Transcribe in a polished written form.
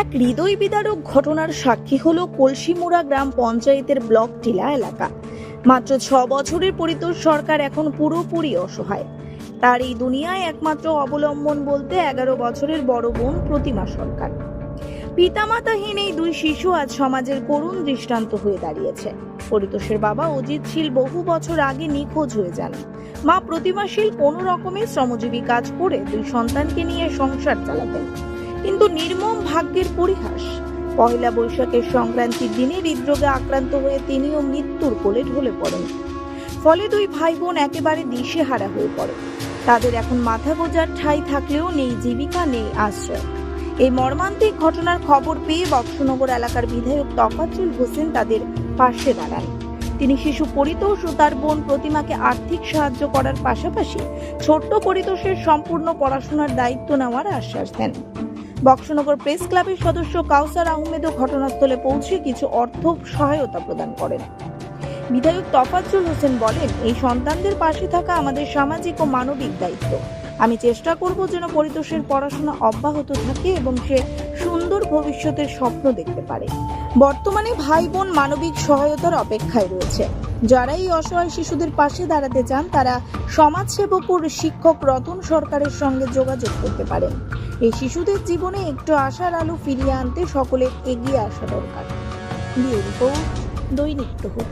এক হৃদয় বিদারক ঘটনার সাক্ষী হলো কলসিমুড়া গ্রাম পঞ্চায়েতের ব্লক টিলা এলাকা। মাত্র 6 বছরের পরিতোষ সরকার এখন পুরোপুরি অসহায়। তার এই দুনিয়ায় একমাত্র অবলম্বন বলতে 11 বছরের বড় বোন প্রতিমা সরকার। পিতামাতাহীন এই দুই শিশু আজ সমাজের করুণ দৃষ্টান্ত হয়ে দাঁড়িয়েছে। পরিতোষের বাবা অজিত শীল বহু বছর আগে নিখোঁজ হয়ে যান। মা প্রতিমাশীল কোনো রকমের শ্রমজীবী কাজ করে দুই সন্তানকে নিয়ে সংসার চালাতেন। কিন্তু নির্মম ভাগ্যের পরিহাস, পয়লা বৈশাখের সংক্রান্তির দিনে হৃদরোগে আক্রান্ত হয়ে তিনিও মৃত্যুর কোলে ঢলে পড়েন। ফলে দুই ভাই বোন একেবারে দিশেহারা হয়ে পড়ে। তাদের এখন মাথা গোঁজার ঠাঁই থাকলেও নেই জীবিকা, নেই আশ্রয়। এই মর্মান্তিক ঘটনার খবর পেয়ে বক্সনগর এলাকার বিধায়ক তফাজ্জল হোসেন তাদের পাশে দাঁড়ান। তিনি শিশু পরিতোষ ও তার বোন প্রতিমাকে আর্থিক সাহায্য করার পাশাপাশি ছোট্ট পরিতোষের সম্পূর্ণ পড়াশোনার দায়িত্ব নেওয়ার আশ্বাস দেন। বক্সনগর প্রেস ক্লাবের সদস্য কাউসার আহমেদও ঘটনাস্থলে পৌঁছে কিছু অর্থ সহায়তা প্রদান করেন। বিধায়ক তফাজ্জল হোসেন বলেন, এই সন্তানদের পাশে থাকা আমাদের সামাজিক ও মানবিক দায়িত্ব। আমি চেষ্টা করব যেন পরিতোষের পড়াশোনা অব্যাহত থাকে এবং সে সুন্দর ভবিষ্যতের স্বপ্ন দেখতে পারে। বর্তমানে ভাই বোন মানবিক সহায়তার অপেক্ষায় রয়েছে। যারা এই অসহায় শিশুদের পাশে দাঁড়াতে চান তারা সমাজসেবক ও শিক্ষক রতন সরকারের সঙ্গে যোগাযোগ করতে পারেন। এই শিশুদের জীবনে একটু আশার আলো ফিরিয়ে আনতে সকলের এগিয়ে আসা দরকার। দৈনিক প্রহর।